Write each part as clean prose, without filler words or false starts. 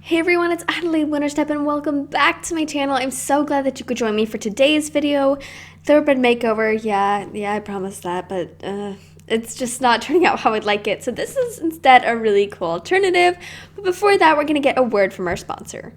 Hey everyone, it's Adelaide Winterstep and welcome back to my channel. I'm so glad that you could join me for today's video. Thoroughbred makeover, yeah, I promised that, but it's just not turning out how I'd like it. So this is instead a really cool alternative. But before that, we're gonna get a word from our sponsor.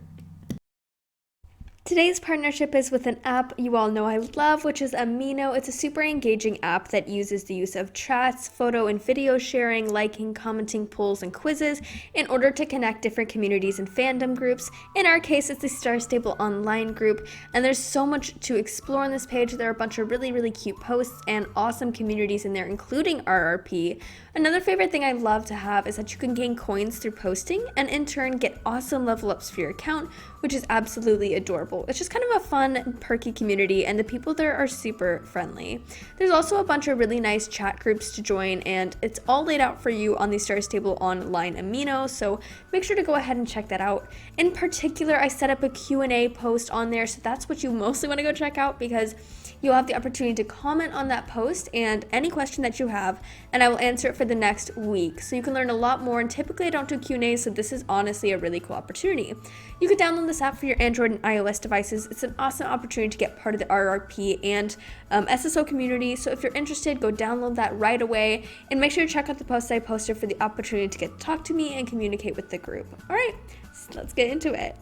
Today's partnership is with an app you all know I love, which is Amino. It's a super engaging app that uses the use of chats, photo and video sharing, liking, commenting, polls, and quizzes in order to connect different communities and fandom groups. In our case, it's the Star Stable online group, and there's so much to explore on this page. There are a bunch of really cute posts and awesome communities in there, including RRP. Another favorite thing I love to have is that you can gain coins through posting and in turn get awesome level ups for your account, which is absolutely adorable. It's just kind of a fun, perky community, and the people there are super friendly. There's also a bunch of really nice chat groups to join, and it's all laid out for you on the Star Stable online Amino, so make sure to go ahead and check that out. In particular, I set up a Q&A post on there, so that's what you mostly want to go check out because you'll have the opportunity to comment on that post and any question that you have, and I will answer it for the next week. So you can learn a lot more, and typically I don't do Q&As, so this is honestly a really cool opportunity. You can download this app for your Android and iOS devices. It's an awesome opportunity to get part of the RRP and SSO community, so if you're interested, go download that right away, and make sure to check out the posts I posted for the opportunity to get to talk to me and communicate with the group. Alright, so let's get into it.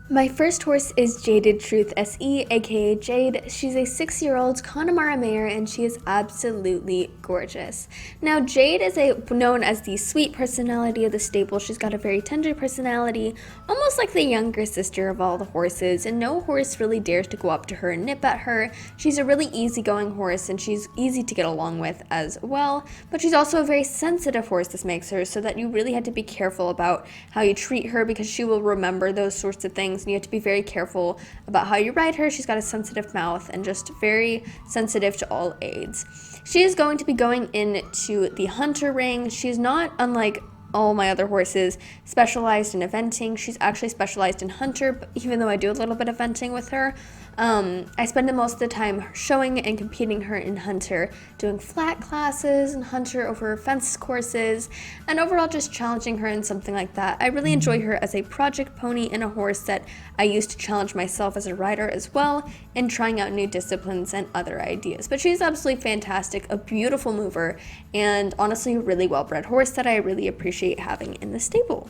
My first horse is Jaded Truth SE, aka Jade. She's a 6-year-old Connemara mare, and she is absolutely gorgeous. Now, Jade is known as the sweet personality of the stable. She's got a very tender personality, almost like the younger sister of all the horses, and no horse really dares to go up to her and nip at her. She's a really easygoing horse, and she's easy to get along with as well, but she's also a very sensitive horse, this makes her, so that you really have to be careful about how you treat her because she will remember those sorts of things. And you have to be very careful about how you ride her. She's got a sensitive mouth and just very sensitive to all aids. She is going to be going into the hunter ring. She's not, unlike all my other horses, specialized in eventing. She's actually specialized in hunter, but even though I do a little bit of eventing with her, I spend the most of the time showing and competing her in hunter, doing flat classes and hunter over fence courses, and overall just challenging her in something like that. I really enjoy her as a project pony and a horse that I use to challenge myself as a rider as well, and trying out new disciplines and other ideas. But she's absolutely fantastic, a beautiful mover, and honestly a really well-bred horse that I really appreciate having in the stable.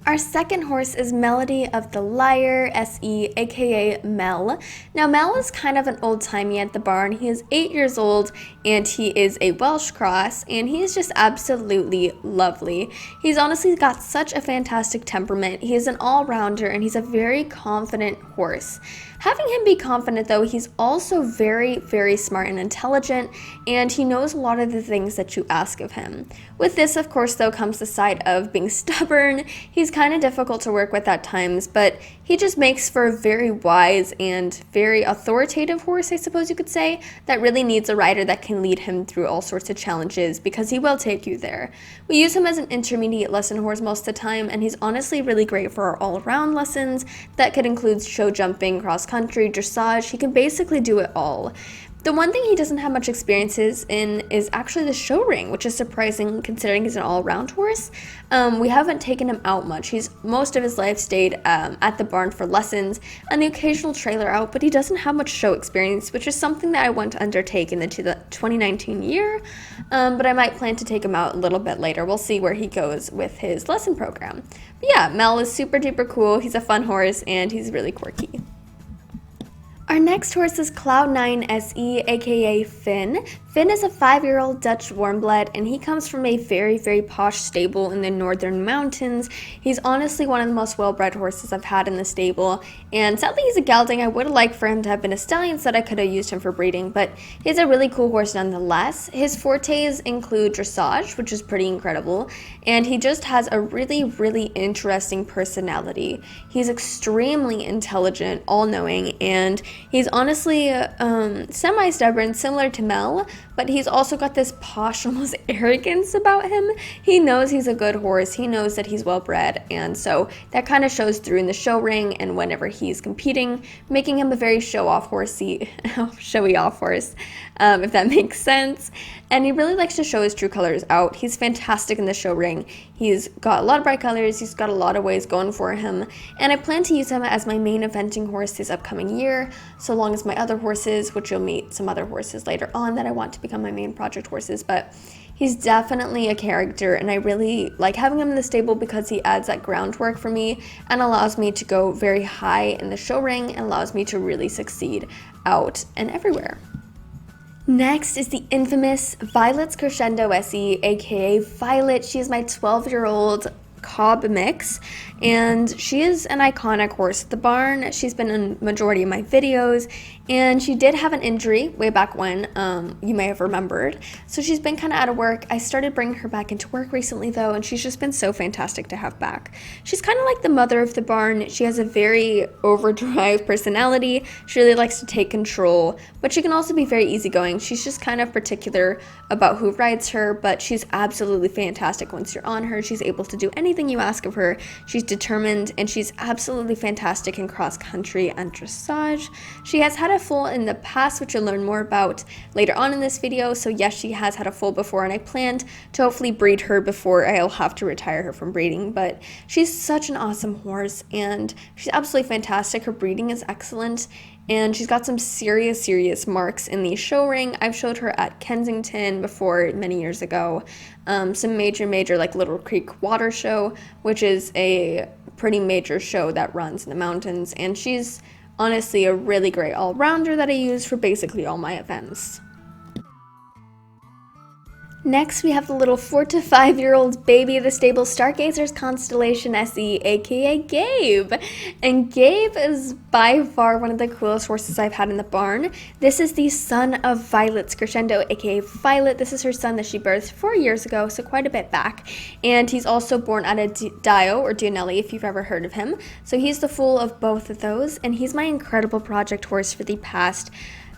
Our second horse is Melody of the Lyre SE, aka Mel. Now Mel is kind of an old-timey at the barn. He is 8 years old and he is a Welsh cross, and he is just absolutely lovely. He's honestly got such a fantastic temperament. He is an all-rounder and he's a very confident horse. Having him be confident though, he's also very smart and intelligent, and he knows a lot of the things that you ask of him. With this, of course, though, comes the side of being stubborn. He's kind of difficult to work with at times, but he just makes for a very wise and very authoritative horse, I suppose you could say, that really needs a rider that can lead him through all sorts of challenges, because he will take you there. We use him as an intermediate lesson horse most of the time, and he's honestly really great for our all-around lessons that could include show jumping, cross-country, dressage. He can basically do it all. The one thing he doesn't have much experience in is actually the show ring, which is surprising considering he's an all-around horse. We haven't taken him out much. He's most of his life stayed at the barn for lessons and the occasional trailer out, but he doesn't have much show experience, which is something that I want to undertake in the 2019 year, but I might plan to take him out a little bit later. We'll see where he goes with his lesson program. But yeah, Mel is super duper cool. He's a fun horse and he's really quirky. Our next horse is Cloud9 SE, aka Finn. Finn is a 5-year-old Dutch warmblood, and he comes from a very posh stable in the northern mountains. He's honestly one of the most well-bred horses I've had in the stable, and sadly he's a gelding. I would have liked for him to have been a stallion so that I could have used him for breeding, but he's a really cool horse nonetheless. His fortes include dressage, which is pretty incredible, and he just has a really interesting personality. He's extremely intelligent, all-knowing, and he's honestly semi-stubborn, similar to Mel, but he's also got this posh, almost arrogance about him. He knows he's a good horse. He knows that he's well bred, and so that kind of shows through in the show ring and whenever he's competing, making him a very showy-off horse, if that makes sense. And he really likes to show his true colors out. He's fantastic in the show ring. He's got a lot of bright colors. He's got a lot of ways going for him, and I plan to use him as my main eventing horse this upcoming year, so long as my other horses, which you'll meet some other horses later on that I want to become my main project horses. But he's definitely a character, and I really like having him in the stable because he adds that groundwork for me and allows me to go very high in the show ring and allows me to really succeed out and everywhere. Next is the infamous Violet's Crescendo SE, aka Violet. She is my 12-year-old cob mix, and she is an iconic horse at the barn. She's been in majority of my videos, and she did have an injury way back when, you may have remembered, so she's been kind of out of work. I started bringing her back into work recently though, and she's just been so fantastic to have back. She's kind of like the mother of the barn. She has a very overdrive personality. She really likes to take control, but she can also be very easygoing. She's just kind of particular about who rides her, but she's absolutely fantastic once you're on her. She's able to do anything you ask of her. She's determined, and she's absolutely fantastic in cross country and dressage. She has had a foal in the past, which you'll learn more about later on in this video. So yes, she has had a foal before, and I planned to hopefully breed her before I'll have to retire her from breeding. But she's such an awesome horse, and she's absolutely fantastic. Her breeding is excellent, and she's got some serious marks in the show ring. I've showed her at Kensington before many years ago, some major like Little Creek Water Show, which is a pretty major show that runs in the mountains, and she's honestly a really great all-rounder that I use for basically all my events. Next, we have the little 4 to 5 year old baby of the stable, Stargazer's Constellation SE, aka Gabe. And Gabe is by far one of the coolest horses I've had in the barn. This is the son of Violet's Crescendo, aka Violet. This is her son that she birthed 4 years ago, so quite a bit back. And he's also born out of Dio, or Dionelli, if you've ever heard of him. So he's the foal of both of those, and he's my incredible project horse for the past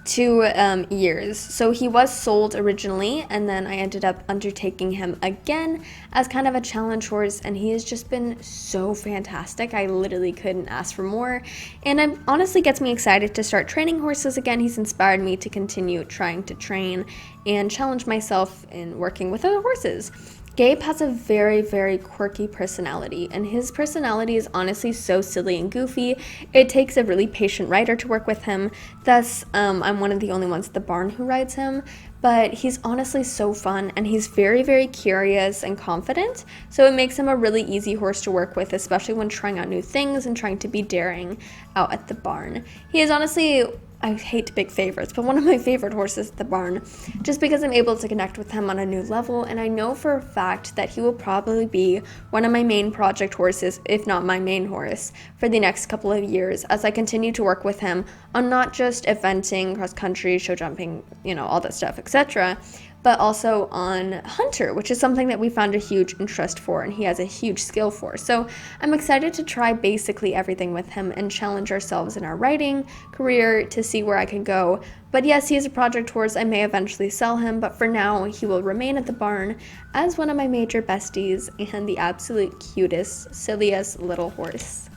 2 years. So he was sold originally, and then I ended up undertaking him again as kind of a challenge horse, and he has just been so fantastic. I literally couldn't ask for more, and it honestly gets me excited to start training horses again. He's inspired me to continue trying to train and challenge myself in working with other horses. Gabe has a very quirky personality, and his personality is honestly so silly and goofy. It takes a really patient rider to work with him. Thus, I'm one of the only ones at the barn who rides him, but he's honestly so fun, and he's very curious and confident, so it makes him a really easy horse to work with, especially when trying out new things and trying to be daring out at the barn. He is honestly, I hate to pick favorites, but one of my favorite horses at the barn, just because I'm able to connect with him on a new level, and I know for a fact that he will probably be one of my main project horses, if not my main horse, for the next couple of years as I continue to work with him on not just eventing, cross country, show jumping, all that stuff, etc., but also on Hunter, which is something that we found a huge interest for and he has a huge skill for. So I'm excited to try basically everything with him and challenge ourselves in our riding career to see where I can go. But yes, he is a project horse. I may eventually sell him, but for now he will remain at the barn as one of my major besties and the absolute cutest, silliest little horse.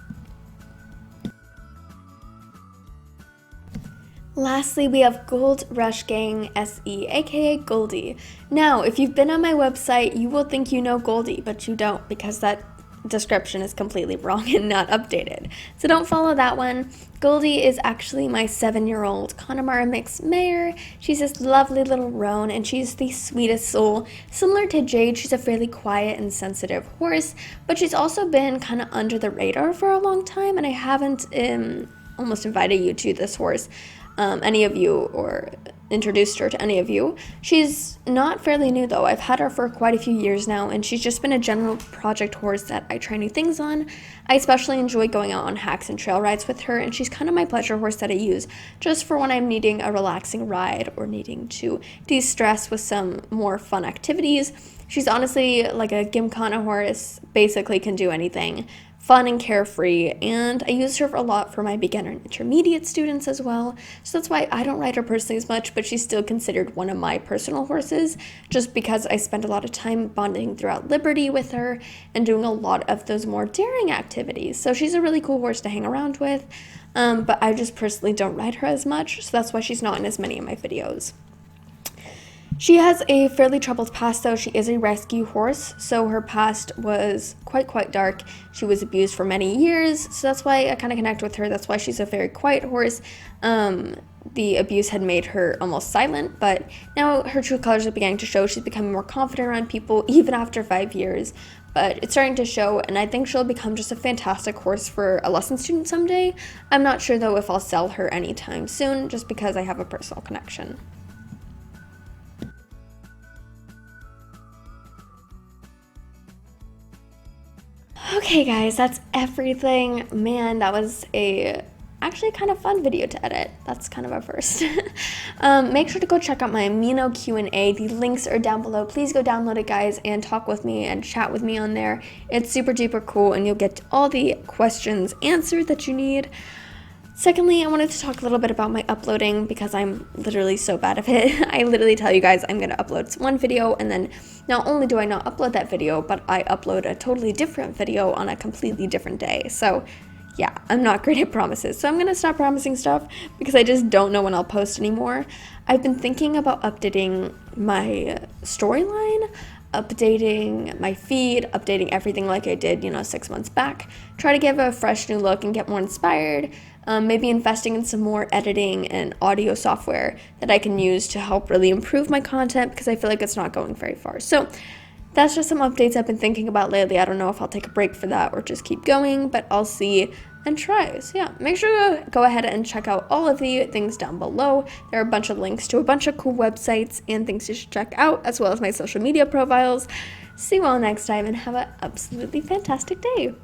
Lastly, we have Gold Rush Gang SE, aka Goldie. Now, if you've been on my website, you will think you know Goldie, but you don't, because that description is completely wrong and not updated. So don't follow that one. Goldie is actually my 7-year-old Connemara mix mare. She's this lovely little roan, and she's the sweetest soul. Similar to Jade, she's a fairly quiet and sensitive horse, but she's also been kind of under the radar for a long time, and I haven't almost invited you to this horse. Any of you, or introduced her to any of you. She's not fairly new though. I've had her for quite a few years now, and she's just been a general project horse that I try new things on. I especially enjoy going out on hacks and trail rides with her, and she's kind of my pleasure horse that I use just for when I'm needing a relaxing ride or needing to de-stress with some more fun activities. She's honestly like a gymkhana horse, basically can do anything fun and carefree, and I use her a lot for my beginner and intermediate students as well. So that's why I don't ride her personally as much, but she's still considered one of my personal horses, just because I spend a lot of time bonding throughout Liberty with her and doing a lot of those more daring activities. So she's a really cool horse to hang around with, but I just personally don't ride her as much, so that's why she's not in as many of my videos. She has a fairly troubled past, though. She is a rescue horse, so her past was quite dark. She was abused for many years, so that's why I kind of connect with her. That's why she's a very quiet horse. The abuse had made her almost silent, but now her true colors are beginning to show. She's becoming more confident around people, even after 5 years. But it's starting to show, and I think she'll become just a fantastic horse for a lesson student someday. I'm not sure, though, if I'll sell her anytime soon, just because I have a personal connection. Okay guys, that's everything. Man, that was actually kind of fun video to edit. That's kind of a first. Make sure to go check out my Amino Q&A. The links are down below. Please go download it, guys, and talk with me and chat with me on there. It's super duper cool, and you'll get all the questions answered that you need. Secondly, I wanted to talk a little bit about my uploading, because I'm literally so bad at it. I literally tell you guys I'm going to upload one video, and then not only do I not upload that video, but I upload a totally different video on a completely different day. So yeah, I'm not great at promises. So I'm going to stop promising stuff, because I just don't know when I'll post anymore. I've been thinking about updating my storyline, updating my feed, updating everything like I did, 6 months back. Try to give a fresh new look and get more inspired. Maybe investing in some more editing and audio software that I can use to help really improve my content, because I feel like it's not going very far. So that's just some updates I've been thinking about lately. I don't know if I'll take a break for that or just keep going, but I'll see and try. So yeah, make sure to go ahead and check out all of the things down below. There are a bunch of links to a bunch of cool websites and things you should check out, as well as my social media profiles. See you all next time, and have an absolutely fantastic day.